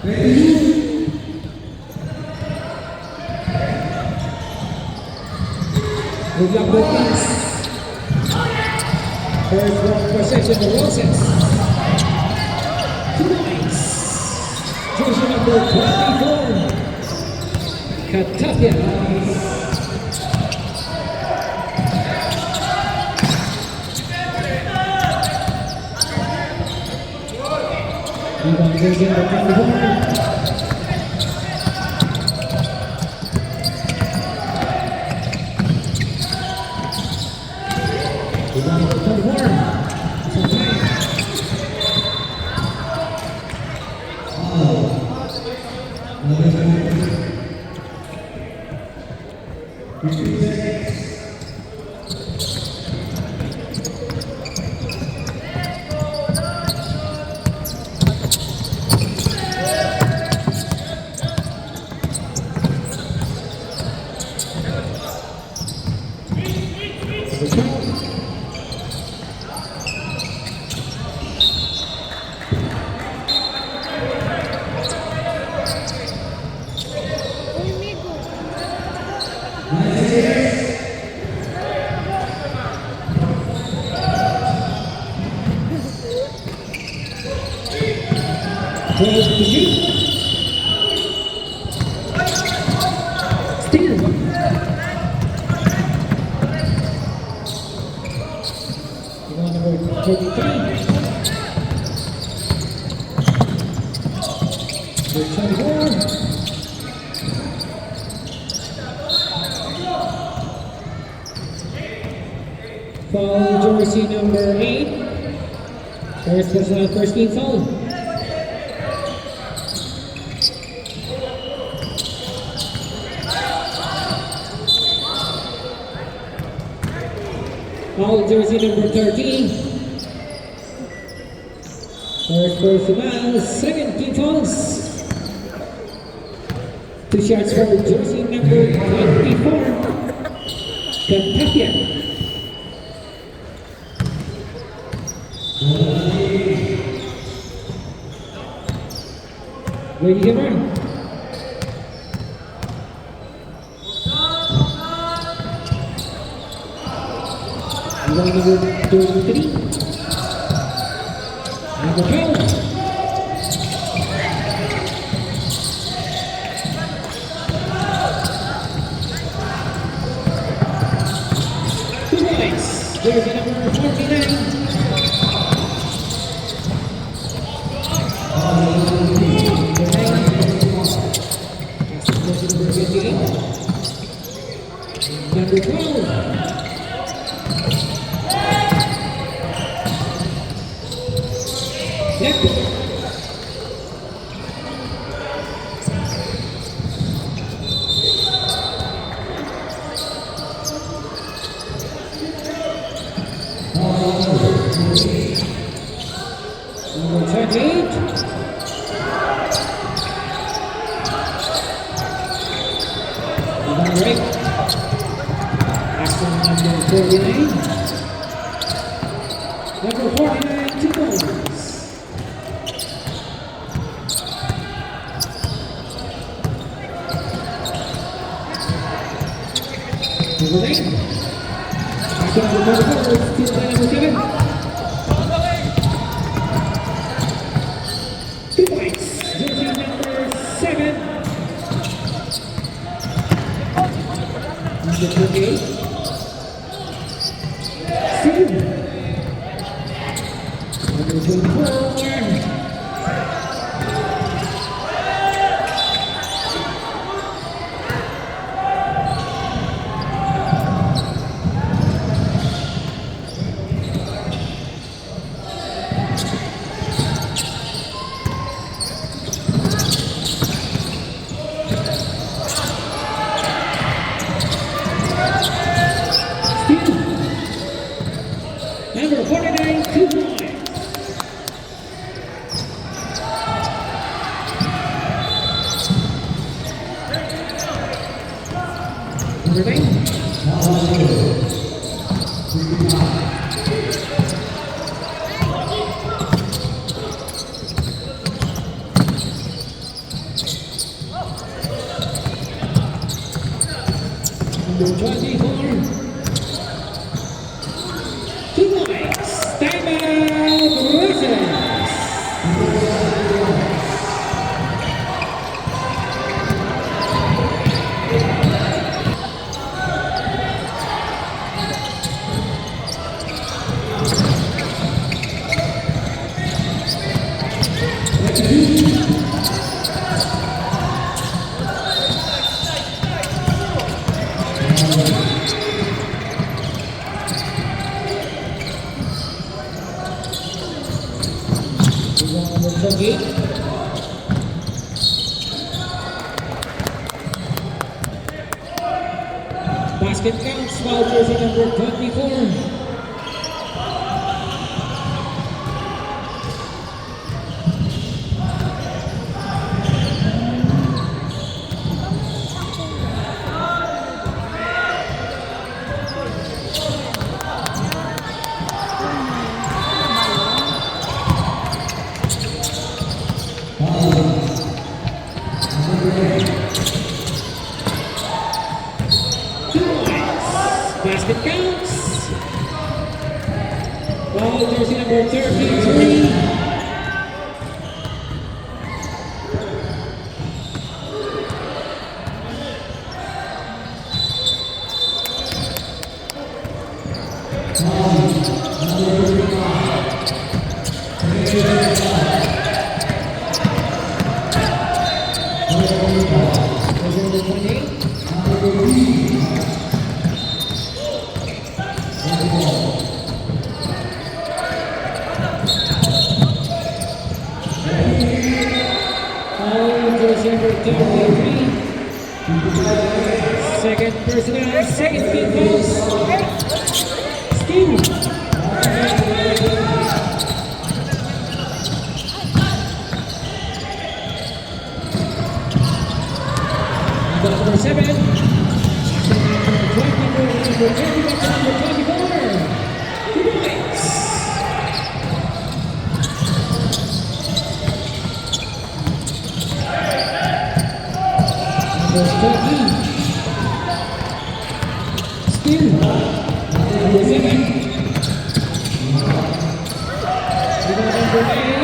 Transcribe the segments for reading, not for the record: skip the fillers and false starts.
Good luck with this. First ball possession, the Roses. 2 points. Jersey number 24. Katapia. Rebound jersey number 24. Foul jersey number 8. First personal, first team foul. Foul jersey number 13. First personal, second team fouls. 2 shots for jersey number 24. Katapia. Ready to run. Number 33. Number 12. Jersey number 49. Number 12. Number 28. Number 8. Axel number 49. Number 49, 2 goals. Number 9. Axel number 44, still by number 7. Number 28. Steve. Number 24. Number 49, 2 points. Number 9. Number 24. 2 points. Timeout, Roses. Basket counts, foul jersey number 24. Basket counts. Foul jersey number 33. Number 28. Number 33. Second personal, second team fouls. Steal. Number 7. Number 24. 2 points. Still, number 7. Number 8.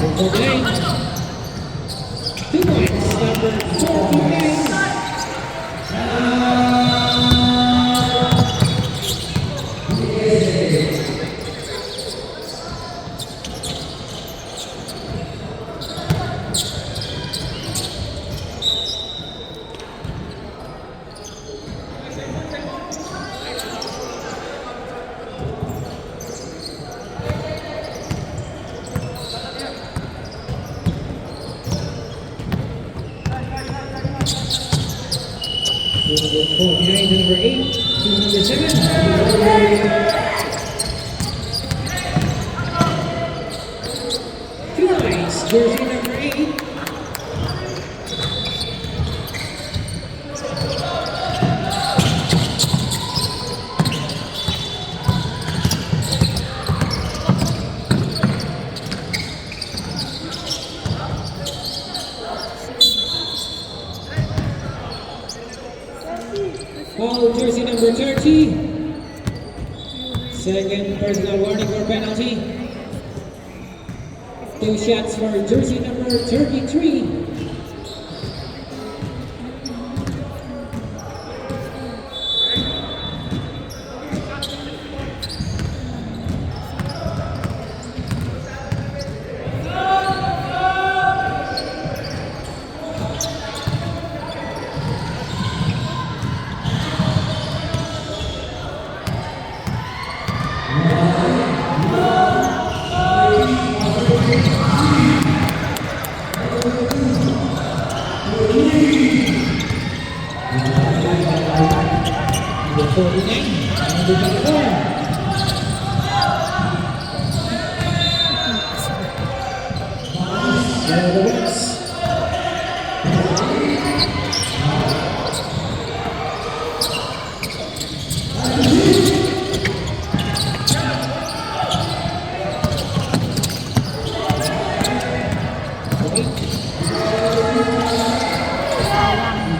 Number 9. 2 points. Number 49. Number 49 to number 8 to number 7. Two points, jersey number 8. Foul jersey number 30. Second personal warning or penalty. 2 shots for jersey number 33. Number 49, number 24. The West.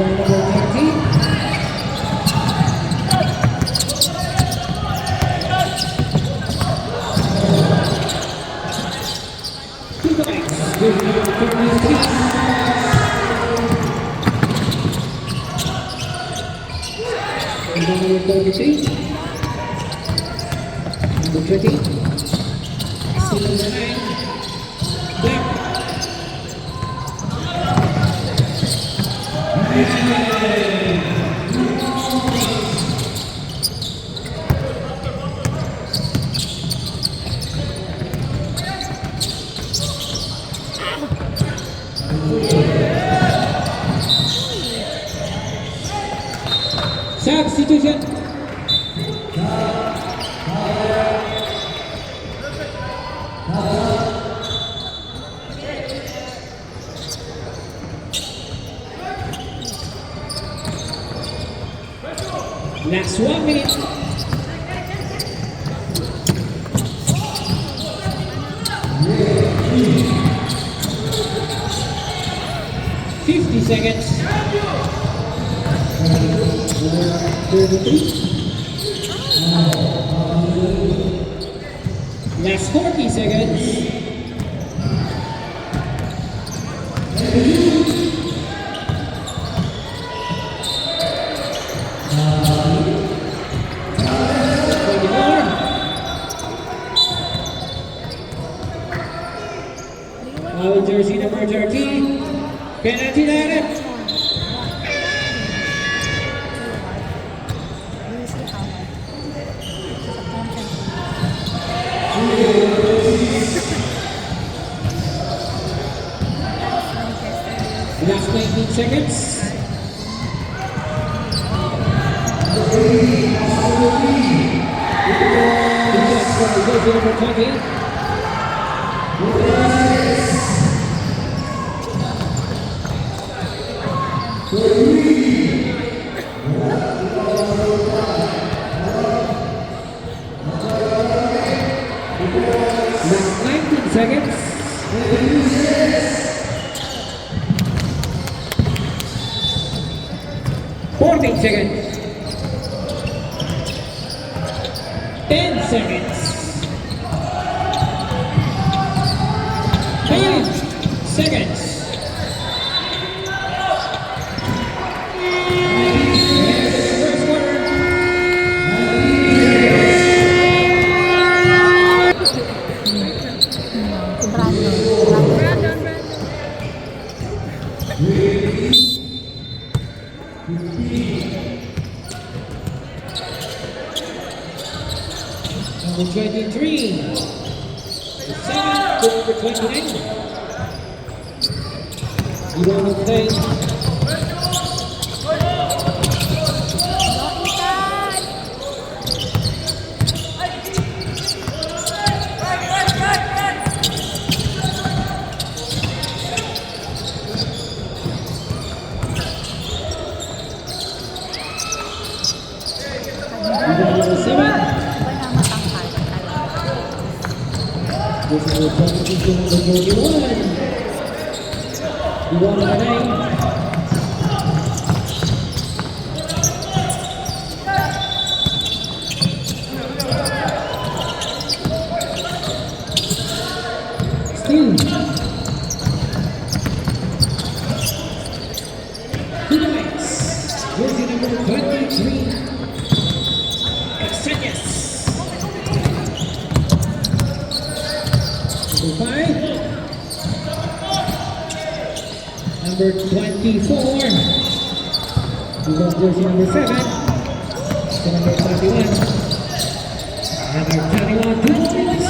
Rebound number 30. Jersey number 33. Number 33. Number 20. Still number 9. Black. Substitution. Last 1 minute. Seconds. 33. Last 40 seconds. Foul jersey number 13. Penalty direct. Last 19 seconds. Jersey number 20. Last 19 seconds. 14 seconds. 10 seconds. 5 seconds. First quarter. Number 23. The 7 to number 29. You want to play? Number 7. This is the competition number 41. You want to play? Still. To the Knights. Jersey number 23. Casañas. Number 5. Number 24. We got jersey number 7. To number 21. Number 21, 2 minutes.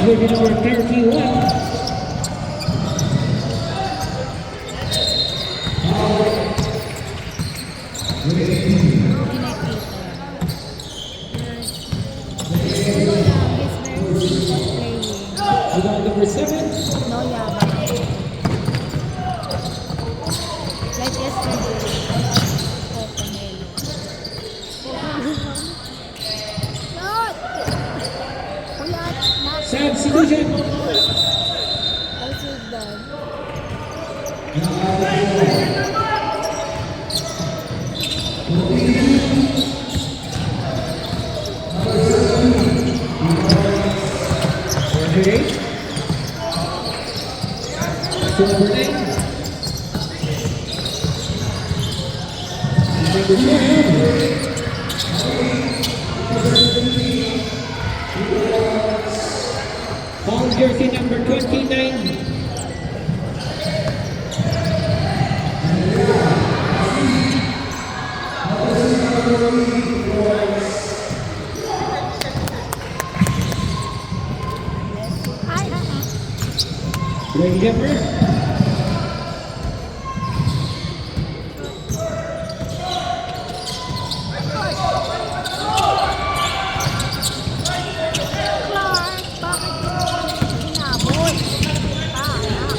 Jersey number 31. Hindi nakita. He's very playing. Rebound number 7. No yabang. Like yesterday, Coconelo. Not! Kuyat! Not! Substitution. Else is done. Number 8. To number 9. Number 12. Home jersey number 29. Greg Gipper. Clark, bakit mo inabot? Anak.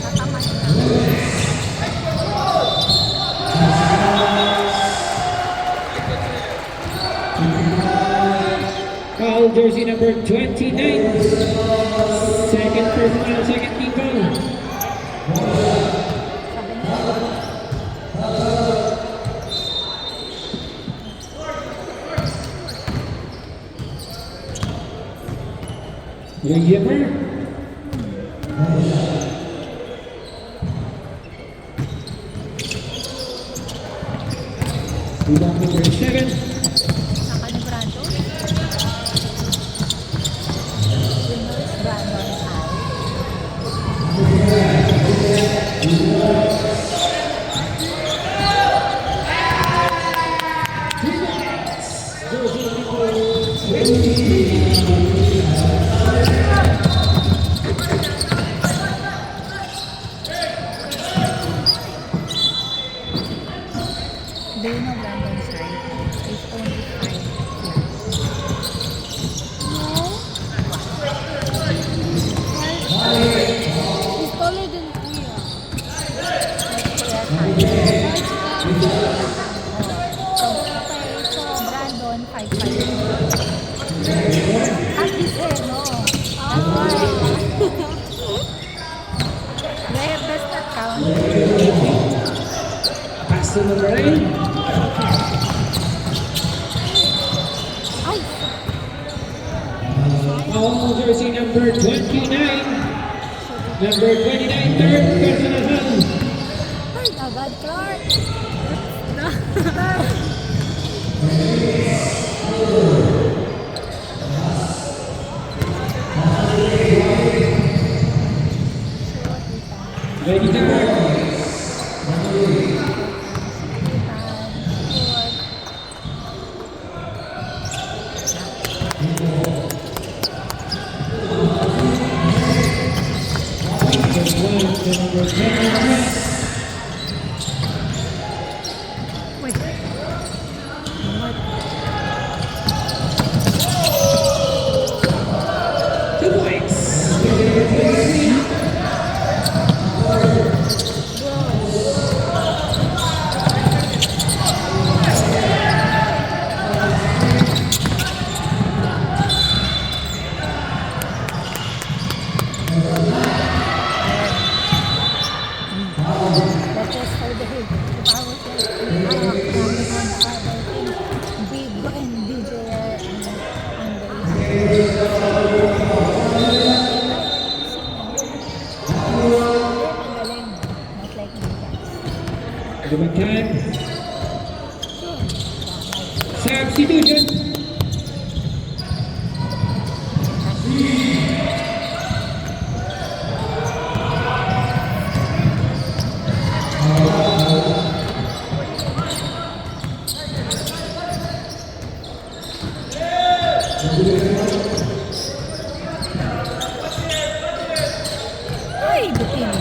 Tatamad na. Foul jersey number 29. Second personal, second team foul. Sabi niya, Greg Gipper. Rebound number 7. naka ni Brando. Winners Brandon out. Jersey number 20. Do you know Brandon's height? He's only 5 No. He's taller than Kuya. So Brandon 5'5". At his head, no. That's why. Where does that count? Pass to number 9. Ay! Foul jersey number 29. Number 29, third personal foul. Ay, agad, Clark! Ready to work. Number 10. Wait. What? 2 points. That's just for the hit. If I was like, on the other thing, Big and DJ and the magaling. Not like me guys. Number 10. Substitution. Ay, butin.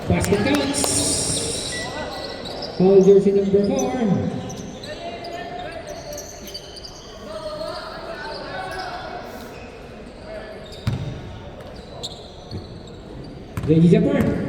Basket counts. Foul jersey number 4. Ladies and gentlemen.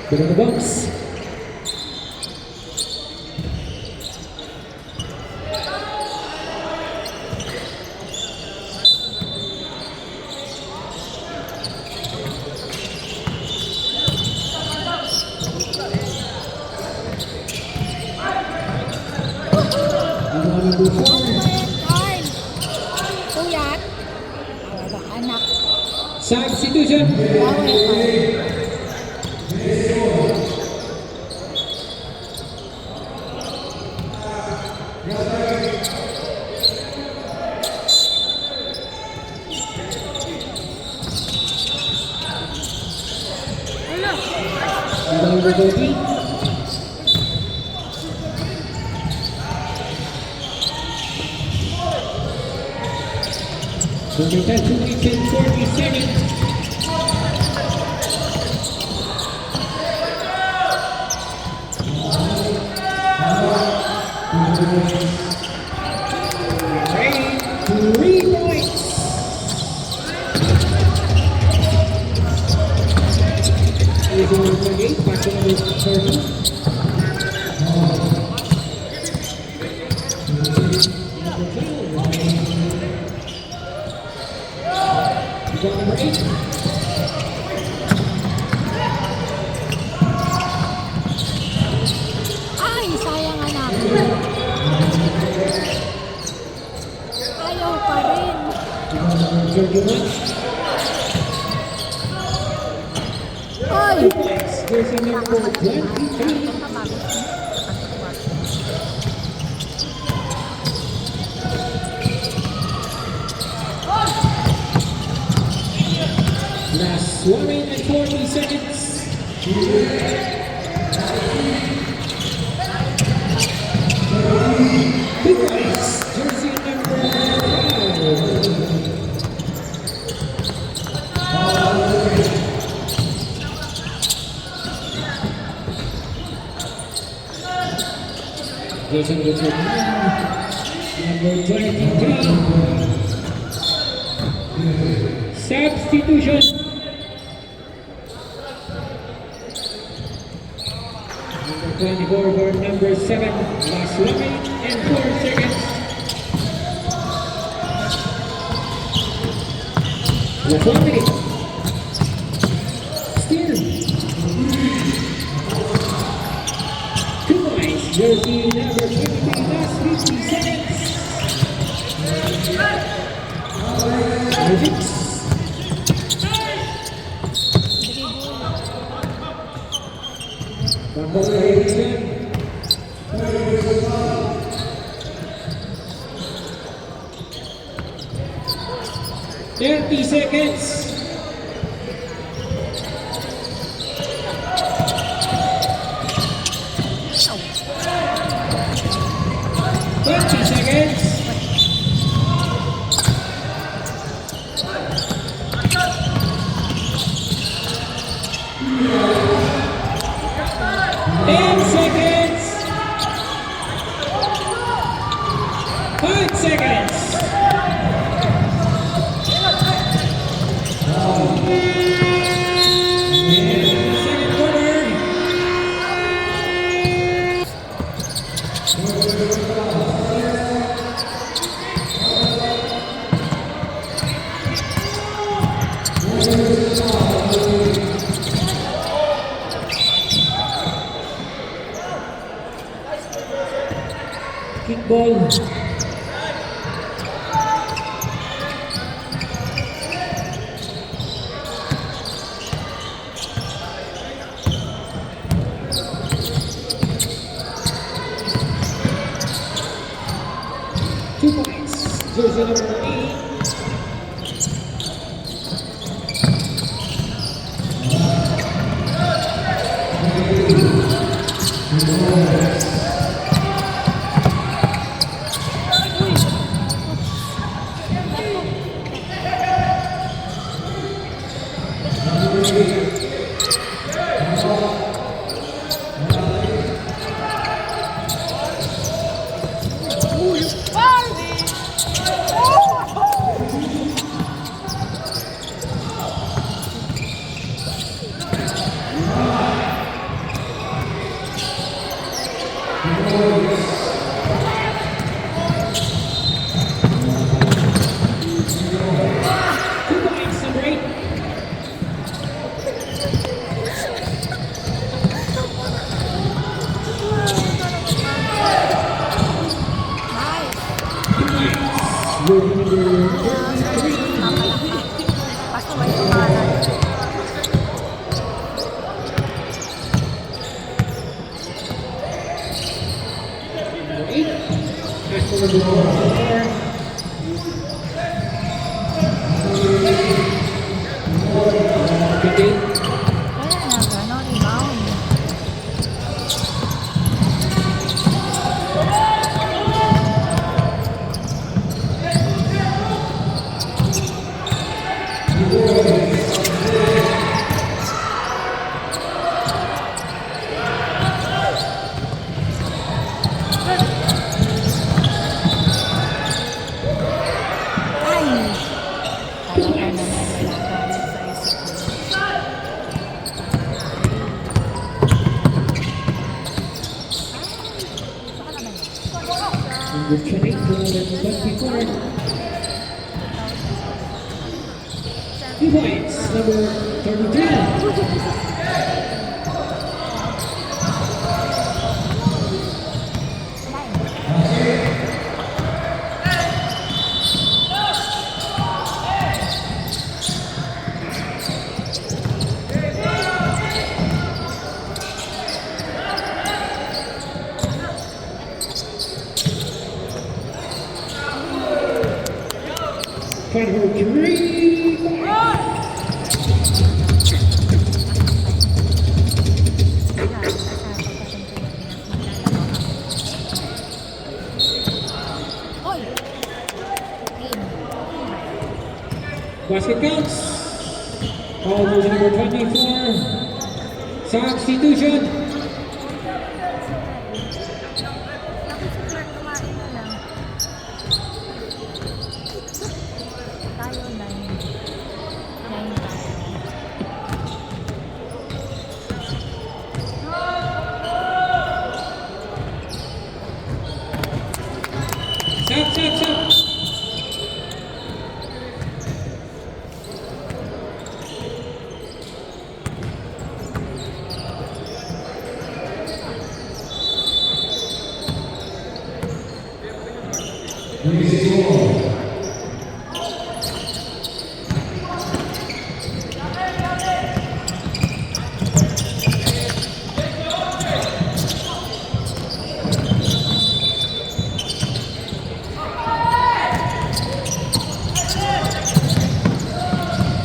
Good on the box. Tuyat. Anak. Substitution. Number 30. Number 10, 2 minutes and 40 seconds. Three points. Is number 28, back to number 30. Number 8. Ay, sayang anak. Ayaw pa rin. Number 31. Ay! Jersey number 23. Last 1 minute and 40 seconds. Big points. Jersey number 5. Jersey number 29. Number 23. Substitution. Number 24 for number 7. Last 1 minute and 4 seconds. Last 1 minute. Still. 2 points. Jersey number 23. Last 50 seconds. Magic. Congratulations. 30 seconds. ball. Two points. Jersey number 8. Pasaway ko pangalan. Kaya na, gano'n, rebound. Ay! Talaga naman nagagalit sa isip ko. Saka naman yun. Number 24. 2 points. Number 33. Federal 3. Hoy! Basket counts. Foul goes number 24. Substitution. Tayo 9. 9 tayo. Stop.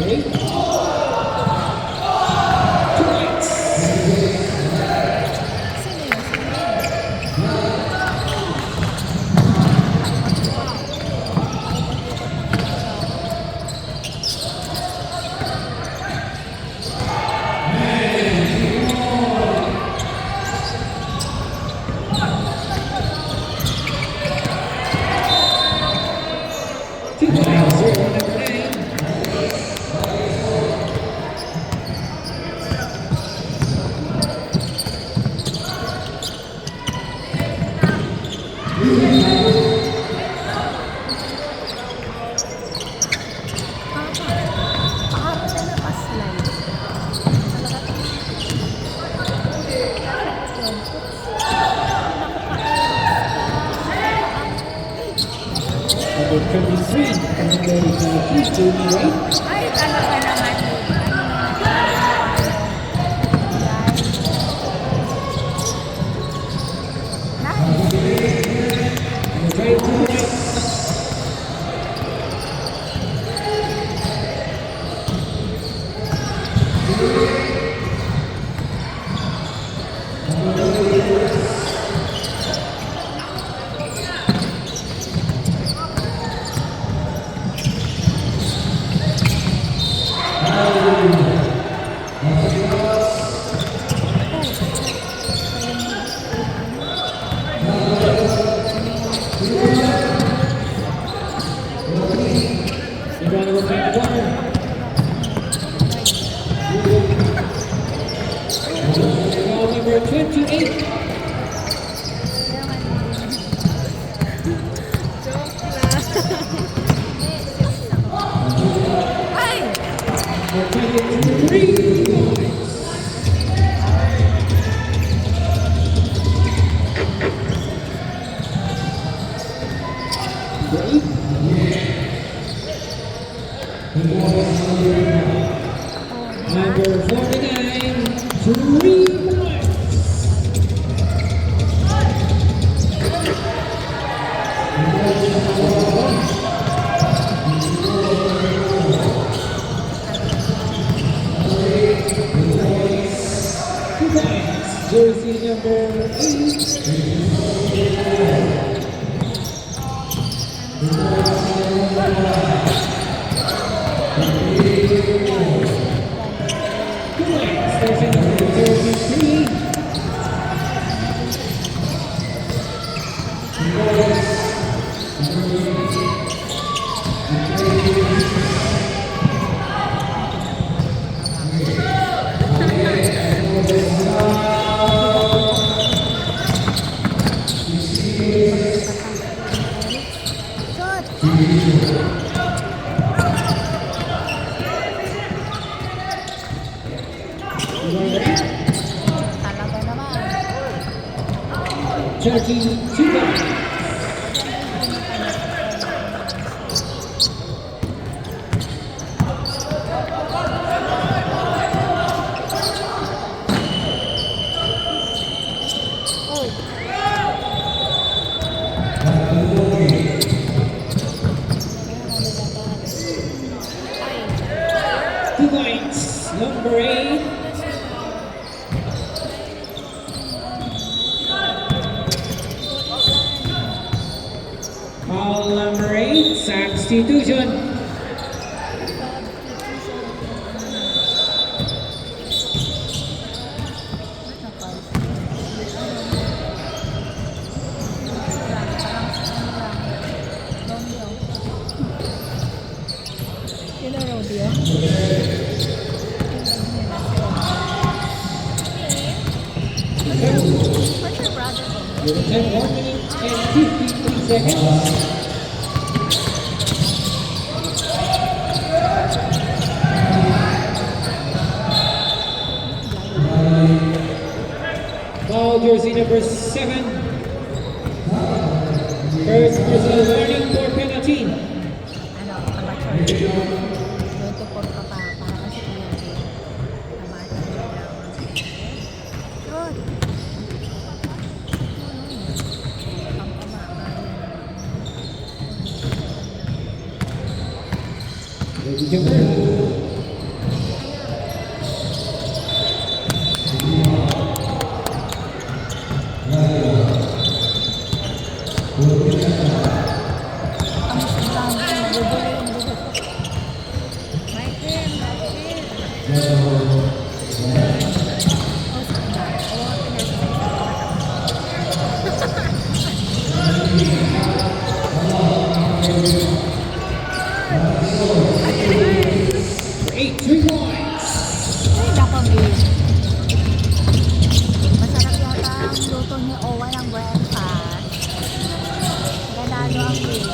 Ready? 2 points. Sino yun? Si Red. number 30, Jamie Wright. Ay, talaga naman yun. Number 5, 2 points. Number 21. Number 28. Ay! Number 23. Number 49, 3 points. Jersey number 8. Jersey number 33. Talaga naman. 32 points. Oh. 2 points. Number 8. Foul number 8. Substitution. Sino Rodeo? What's your brother? With 10 1 minute and 53 seconds. Foul jersey number 7. First personal warning for penalty. Ano, amateur. 24 ka pa, para kasi kaya amateur lang. Good. Ladies and gentlemen. For 8 3 points. Masarap yata ang luto ni Owa ng breakfast. Ganado ang wheel.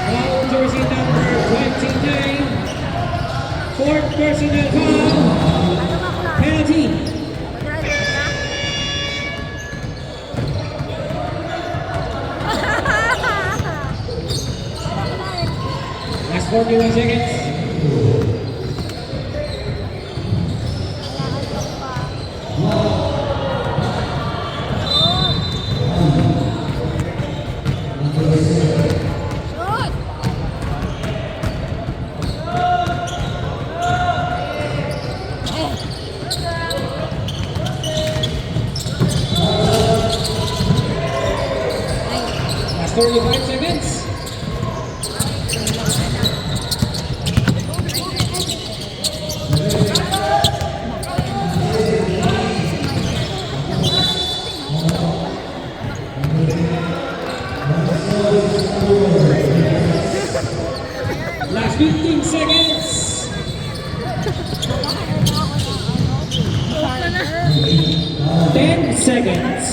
Foul jersey number 29. Fourth personal foul. Ano ba klase? Penalty. Grabe. 41 seconds. Last 35 seconds. Last 15 seconds. 10 seconds.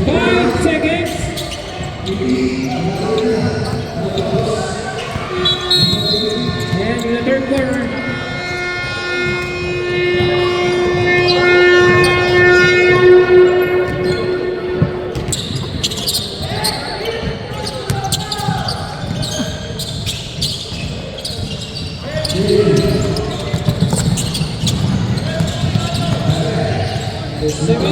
5 seconds. And in the third quarter. Seven.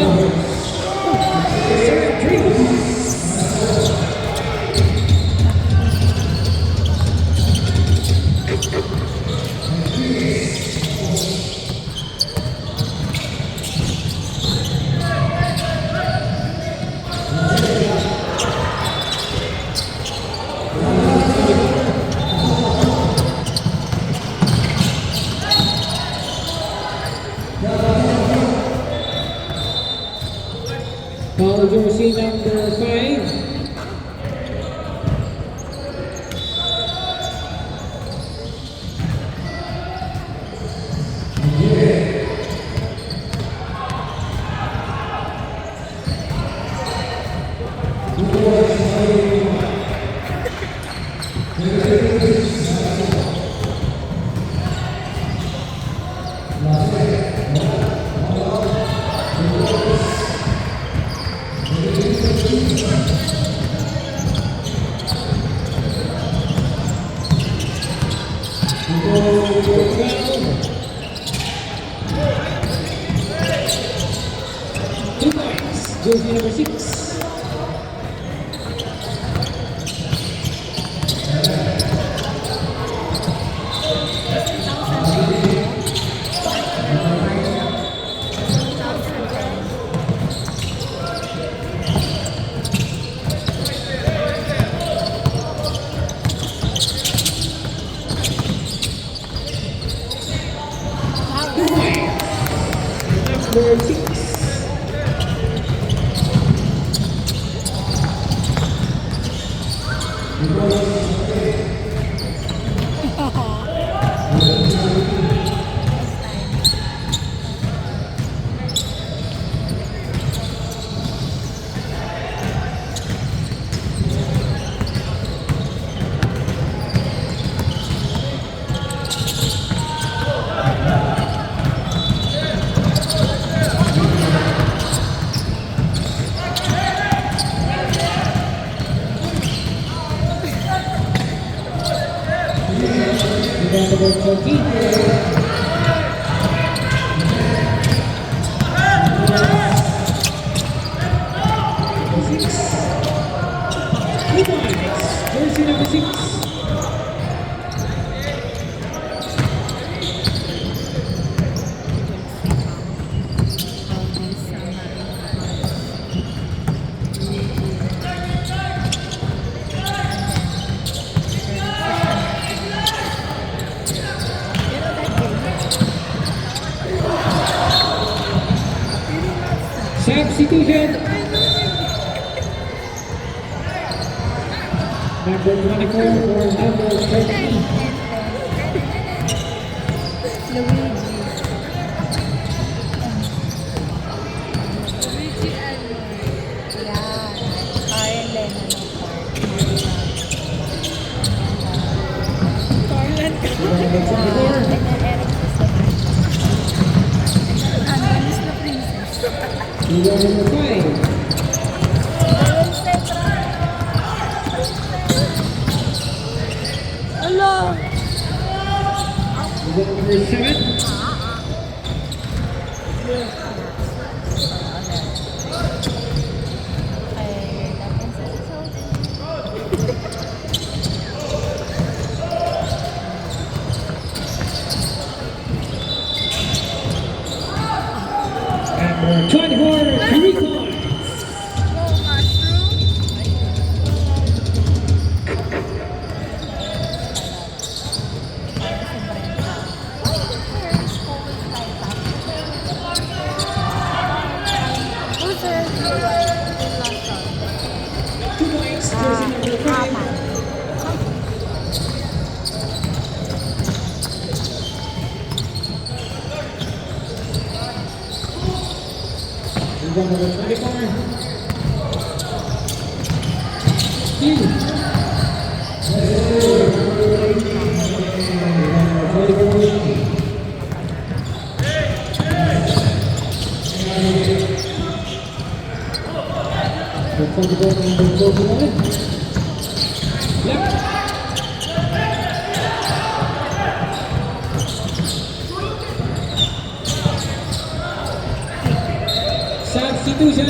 Foul jersey number 5. Two points, jersey number 6. Number 6. Number 14. Jersey number 6. Substitution. Number 24 or number 13. Luigi ano? Yan. Karen Lennon. Carlan ka. Number 24. And then Eric Susaman. Ano, Miss na Princess. Number 5. Ayun, Petra. number 7. Number 24, Teresa. Number 24. Hugh. Substitution.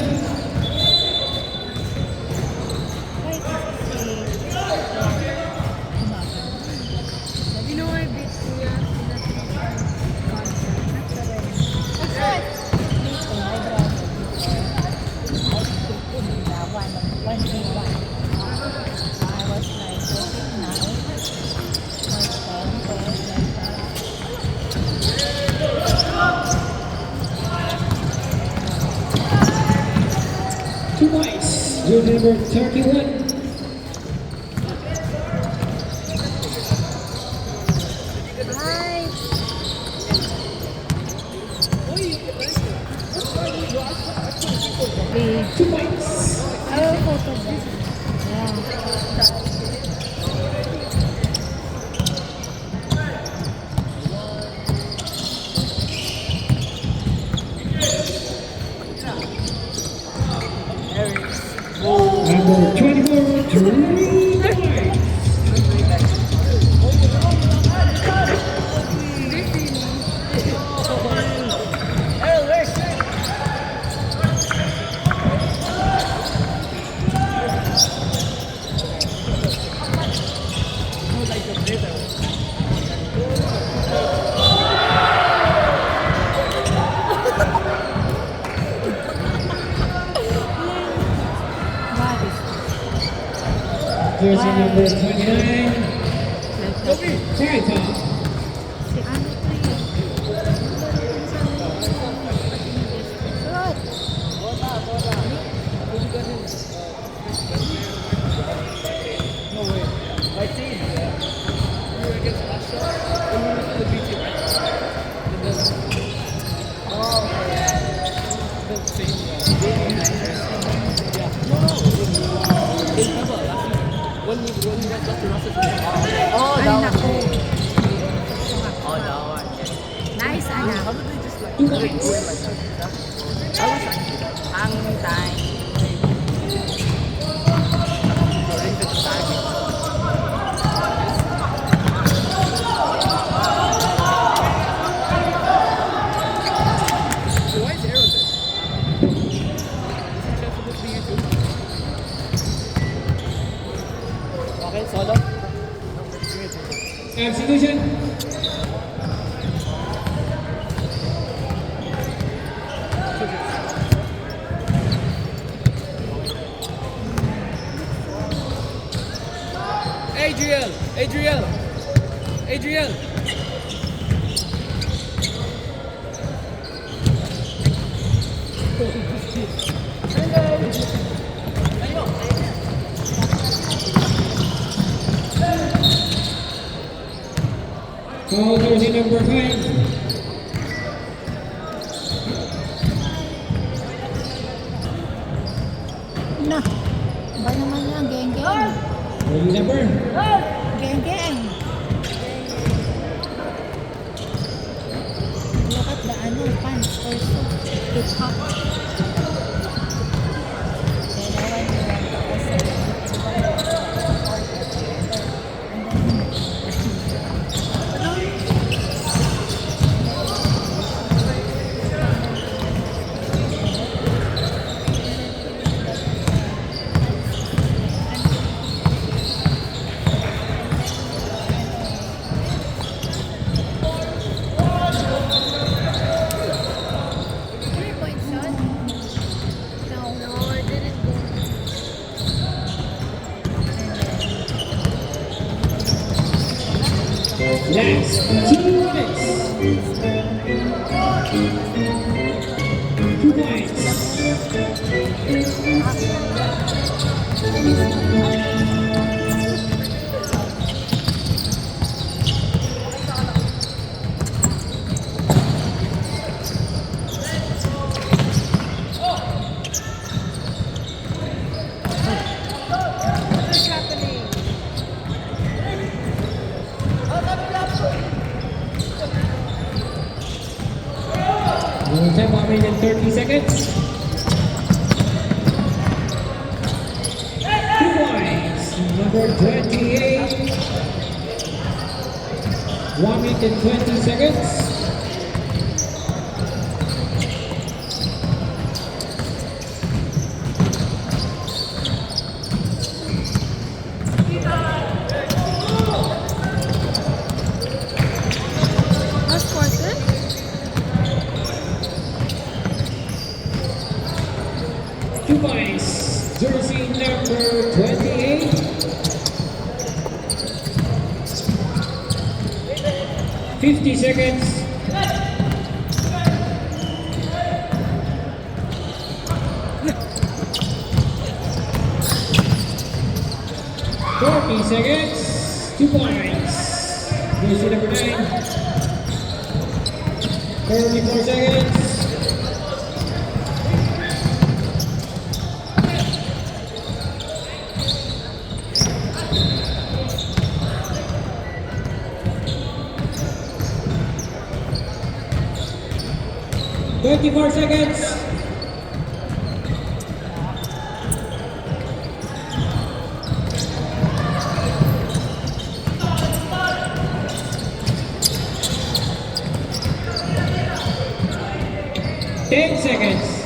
Two points. Your number 31. Two points. Number 24, Teresa. Jersey number 29, Teresa. Nice, anak. Two points. Substitution. Adriel. Call jersey number 5. Na, ba naman yan, geng-geng. Jersey number. Geng-geng. Look at the pants also. Hip-hop. points. 2 minutes. 2 points. One time, 1 minute and 30 seconds. 2 points. Number 28. 1 minute and 20 seconds. Last quarter? Two points. Jersey number 28. 50 seconds. 40 seconds. 2 points. Jersey number 9. 34 seconds. 24 seconds. 10 seconds.